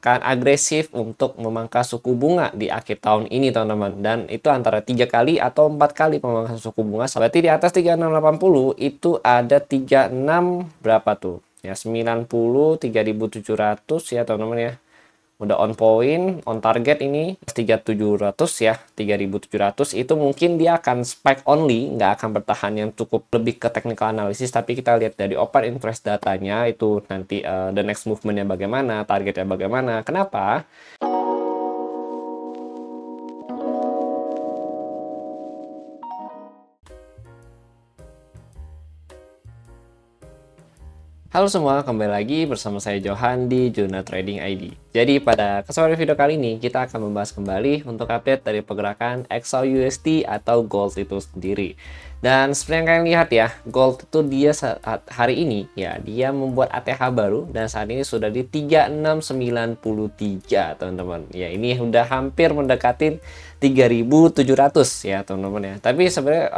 akan agresif untuk memangkas suku bunga di akhir tahun ini teman-teman, dan itu antara 3 kali atau 4 kali pemangkasan suku bunga. Berarti di atas 3680 itu ada 36 berapa tuh ya, 90, 3700 ya teman-teman ya. Udah on point, on target ini 3700 ya, 3700 itu mungkin dia akan spike only, nggak akan bertahan yang cukup lebih ke technical analysis, tapi kita lihat dari open interest datanya itu nanti the next movementnya bagaimana, targetnya bagaimana. Kenapa? Halo semua, kembali lagi bersama saya Johan di Juna Trading ID. Jadi pada kesempatan video kali ini kita akan membahas kembali untuk update dari pergerakan XAUUSD atau gold itu sendiri. Dan seperti yang kalian lihat ya, gold itu dia saat hari ini ya, dia membuat ATH baru dan saat ini sudah di 3693 teman-teman. Ya, ini udah hampir mendekatin 3700 ya teman-teman ya. Tapi sebenarnya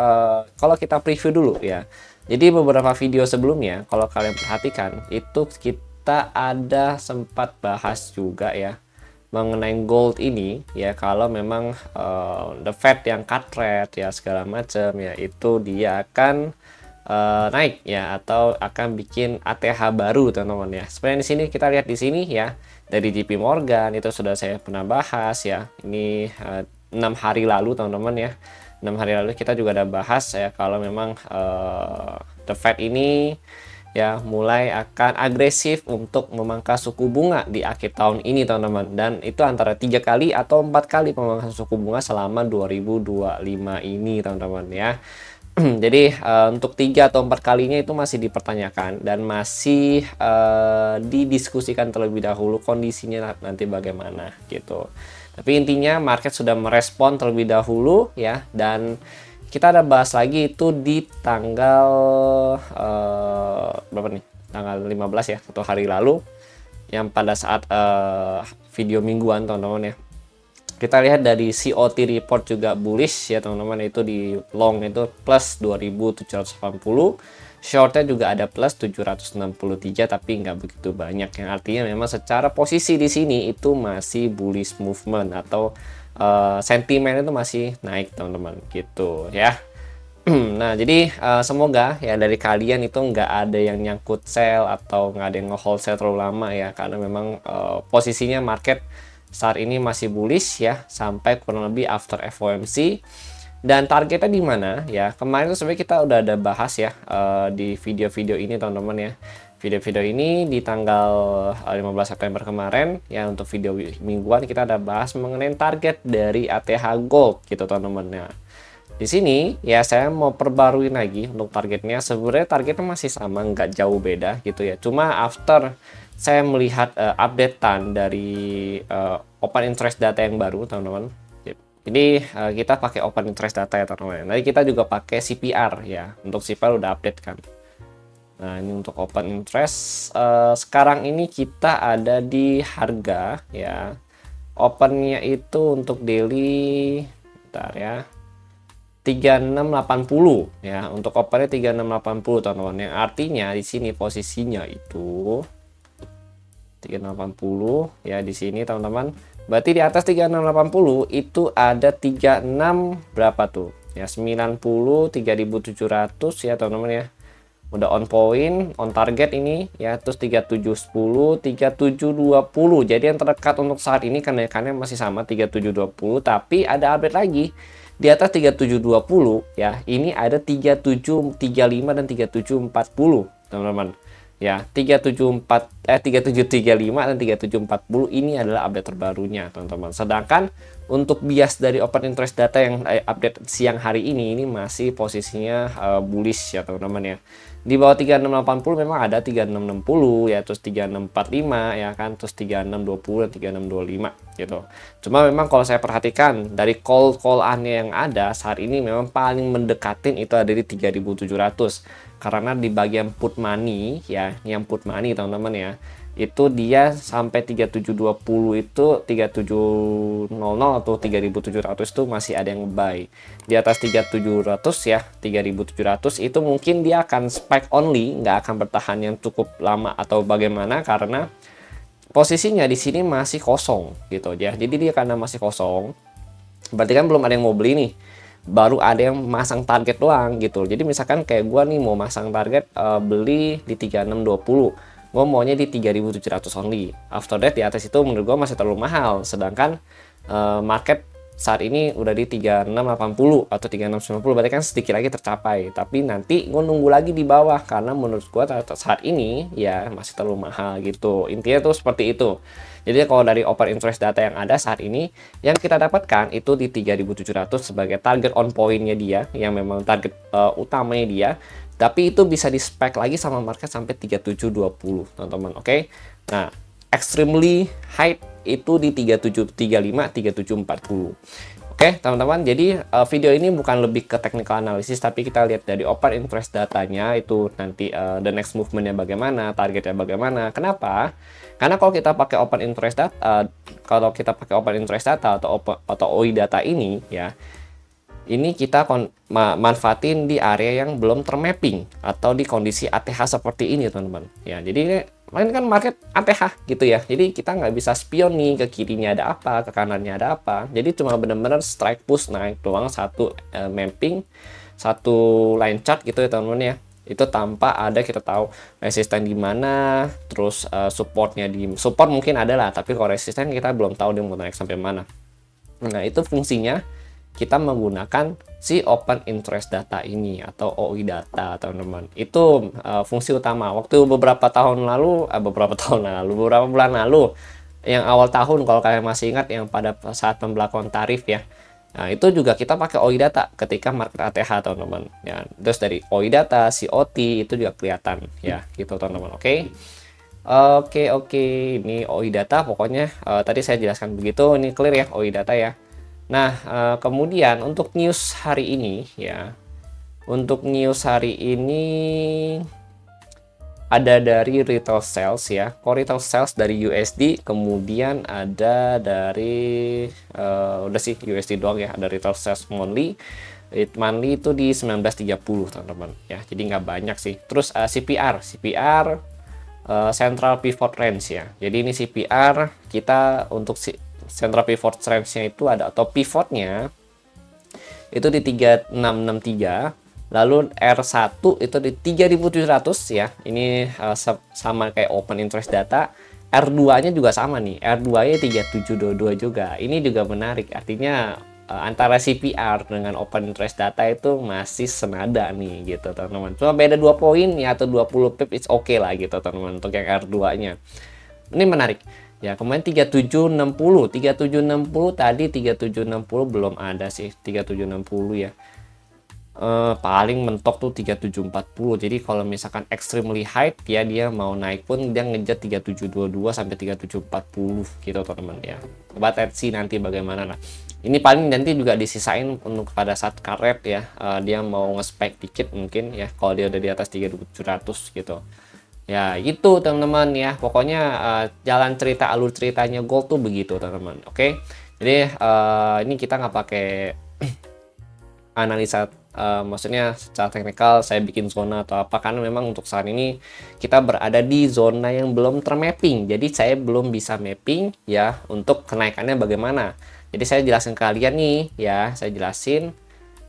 kalau kita preview dulu ya. Jadi beberapa video sebelumnya kalau kalian perhatikan itu kita ada sempat bahas juga ya mengenai gold ini ya, kalau memang the Fed yang cut rate ya segala macam ya, itu dia akan naik ya atau akan bikin ATH baru teman-teman ya. Sebenarnya di sini kita lihat di sini ya, dari JP Morgan itu sudah saya pernah bahas ya. Ini 6 hari lalu teman-teman ya. 6 hari lalu kita juga ada bahas ya kalau memang the Fed ini ya mulai akan agresif untuk memangkas suku bunga di akhir tahun ini teman-teman, dan itu antara 3 kali atau 4 kali pemangkasan suku bunga selama 2025 ini teman-teman ya. Jadi untuk 3 atau 4 kalinya itu masih dipertanyakan dan masih didiskusikan terlebih dahulu kondisinya nanti bagaimana gitu. Tapi intinya market sudah merespon terlebih dahulu ya, dan kita ada bahas lagi itu di tanggal berapa nih? Tanggal 15 ya, 1 hari lalu, yang pada saat video mingguan teman-teman ya. Kita lihat dari COT report juga bullish ya teman-teman, itu di long itu plus 2780, shortnya juga ada plus 763 tapi nggak begitu banyak, yang artinya memang secara posisi di sini itu masih bullish movement atau sentimen itu masih naik teman-teman gitu ya. Nah jadi semoga ya dari kalian itu nggak ada yang nyangkut sell atau nggak ada yang nge-hold sell terlalu lama ya, karena memang posisinya market saat ini masih bullish ya sampai kurang lebih after FOMC. Dan targetnya di mana ya? Kemarin tuh sebenarnya kita udah ada bahas ya di video-video ini teman-teman ya. Video-video ini di tanggal 15 September kemarin ya, untuk video mingguan kita ada bahas mengenai target dari ATH Gold gitu teman-teman ya. Di sini ya saya mau perbarui lagi untuk targetnya. Sebenarnya targetnya masih sama, nggak jauh beda gitu ya. Cuma after saya melihat updatean dari open interest data yang baru teman-teman. Jadi kita pakai open interest data ya teman-teman. Nanti kita juga pakai CPR ya. Untuk CPR udah update kan. Nah ini untuk open interest sekarang ini kita ada di harga ya. Opennya itu untuk daily, bentar ya, 3680 ya. Untuk opennya 3680 teman-teman. Yang artinya di sini posisinya itu 3680 ya di sini teman-teman. Berarti di atas 3680 itu ada 36 berapa tuh ya, 90, 3700 ya teman-teman ya. Udah on point, on target ini ya, terus 3710, 3720. Jadi yang terdekat untuk saat ini kenaikannya masih sama 3720, tapi ada update lagi di atas 3720 ya. Ini ada 3735 dan 3740 teman-teman. Ya, 3735 dan 3740 ini adalah update terbarunya teman-teman. Sedangkan untuk bias dari open interest data yang update siang hari ini masih posisinya bullish ya teman-teman ya. Di bawah 3680 memang ada 3660 ya, terus 3645 ya kan, terus 3620 dan 3625 gitu. Cuma memang kalau saya perhatikan dari call-annya yang ada saat ini memang paling mendekatin itu ada di 3700. Karena di bagian put money ya, yang put money teman-teman ya, itu dia sampai 3720 itu 3700 atau 3700 itu masih ada yang buy. Di atas 3700 ya, 3700 itu mungkin dia akan spike only, nggak akan bertahan yang cukup lama atau bagaimana, karena posisinya di sini masih kosong gitu ya. Jadi dia karena masih kosong, berarti kan belum ada yang mau beli nih, baru ada yang masang target doang gitu. Jadi misalkan kayak gua nih mau masang target beli di 3620, gua maunya di 3700 only. After that di atas itu menurut gua masih terlalu mahal, sedangkan market saat ini udah di 3680 atau 3690, berarti kan sedikit lagi tercapai. Tapi nanti gue nunggu lagi di bawah karena menurut gue saat ini ya masih terlalu mahal gitu. Intinya tuh seperti itu. Jadi kalau dari open interest data yang ada saat ini, yang kita dapatkan itu di 3700 sebagai target on point-nya dia, yang memang target utamanya dia. Tapi itu bisa di spek lagi sama market sampai 3720 teman-teman. Oke. Nah, extremely high itu di 3735, 3740. Oke, teman-teman. Jadi video ini bukan lebih ke technical analysis, tapi kita lihat dari open interest datanya itu nanti the next movementnya bagaimana, targetnya bagaimana. Kenapa? Karena kalau kita pakai open interest data, atau OI data ini ya, ini kita manfaatin di area yang belum termapping atau di kondisi ATH seperti ini teman-teman ya. Jadi ini kan market ATH gitu ya, jadi kita nggak bisa spion nih ke kirinya ada apa, ke kanannya ada apa. Jadi cuma benar-benar strike push naik doang, satu mapping, satu line chart gitu ya teman-teman ya. Itu tanpa ada kita tahu resisten di mana, terus supportnya di support mungkin ada lah, tapi kalau resisten kita belum tahu dia mau naik sampai mana. Nah itu fungsinya kita menggunakan si open interest data ini atau OI data teman-teman. Itu fungsi utama. Waktu beberapa bulan lalu yang awal tahun, kalau kalian masih ingat yang pada saat pembelakuan tarif ya, nah itu juga kita pakai OI data ketika market ATH teman-teman ya. Terus dari OI data COT itu juga kelihatan ya gitu teman-teman. Oke. Ini OI data pokoknya tadi saya jelaskan begitu. Ini clear ya OI data ya. Nah, kemudian untuk news hari ini ya, untuk news hari ini ada dari retail sales ya, core retail sales dari USD, kemudian ada dari udah sih USD doang ya, ada retail sales monthly itu di 1930 teman-teman ya, jadi nggak banyak sih. Terus CPR Central Pivot Range ya, jadi ini CPR kita untuk Central Pivot Range-nya itu ada, atau pivotnya itu di 3663, lalu R1 itu di 3700 ya. Ini sama kayak open interest data. R2-nya juga sama nih, R2-nya 3722 juga. Ini juga menarik, artinya antara CPR dengan open interest data itu masih senada nih gitu teman-teman. Cuma beda 2 poin ya, atau 20 pip it's okay lah gitu teman-teman untuk yang R2-nya. Ini menarik. Ya, kemudian 3760 tadi 3760 belum ada sih, 3760 ya. Paling mentok tuh 3740. Jadi kalau misalkan extremely high ya, dia mau naik pun dia ngejar 3722 sampai 3740 gitu teman-teman ya. But let's see nanti bagaimana lah. Ini paling nanti juga disisain untuk pada saat karet ya, dia mau nge-spike dikit mungkin ya kalau dia udah di atas 3700 gitu. Ya gitu teman-teman ya, pokoknya jalan cerita, alur ceritanya gold tuh begitu teman-teman. Oke, jadi ini kita nggak pakai analisa, maksudnya secara teknikal saya bikin zona atau apa, karena memang untuk saat ini kita berada di zona yang belum termapping. Jadi saya belum bisa mapping ya untuk kenaikannya bagaimana. Jadi saya jelasin ke kalian nih ya, saya jelasin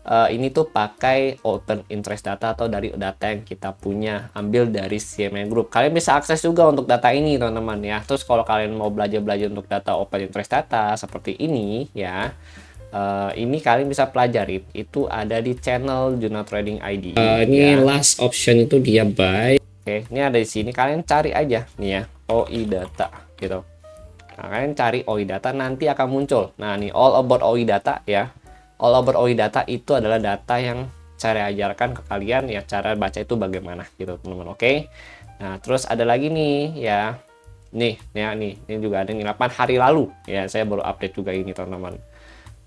ini tuh pakai open interest data atau dari data yang kita punya, ambil dari CME Group. Kalian bisa akses juga untuk data ini teman-teman ya. Terus kalau kalian mau belajar untuk data open interest data seperti ini ya, ini kalian bisa pelajari, itu ada di channel Juna Trading ID. Ini ya. Last option itu dia buy. Oke, ini ada di sini, kalian cari aja nih ya, OI data gitu. Nah, kalian cari OI data, nanti akan muncul. Nah, nih all about OI data ya. All over OI data itu adalah data yang saya ajarkan ke kalian ya, cara baca itu bagaimana gitu teman-teman. Oke. Nah, terus ada lagi nih ya. Nih ini juga ada nih 8 hari lalu ya, saya baru update juga ini teman-teman.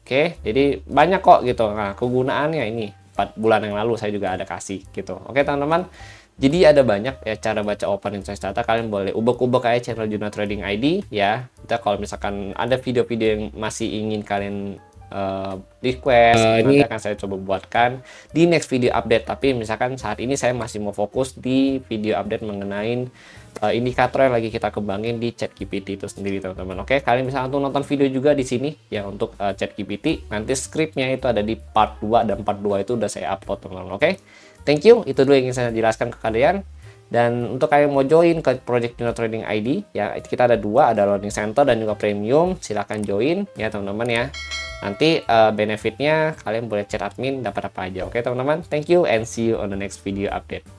Oke, jadi banyak kok gitu. Nah, kegunaannya ini 4 bulan yang lalu saya juga ada kasih gitu. Oke, teman-teman. Jadi ada banyak ya cara baca open interest data. Kalian boleh ubek-ubek kayak channel Juna Trading ID ya. Kita kalau misalkan ada video-video yang masih ingin kalian request, nanti akan saya coba buatkan di next video update. Tapi misalkan saat ini saya masih mau fokus di video update mengenai indikator yang lagi kita kembangin di ChatGPT itu sendiri, teman-teman. Oke, kalian bisa untuk nonton video juga di sini ya untuk ChatGPT. Nanti scriptnya itu ada di part 2, dan part 2 itu udah saya upload, teman-teman. Oke, thank you. Itu dulu yang ingin saya jelaskan ke kalian. Dan untuk kalian mau join ke Project Juno Trading ID ya, kita ada dua, ada Learning Center dan juga Premium. Silahkan join ya, teman-teman ya. Nanti benefitnya kalian boleh chat admin dapat apa aja. Oke, teman-teman, thank you and see you on the next video update.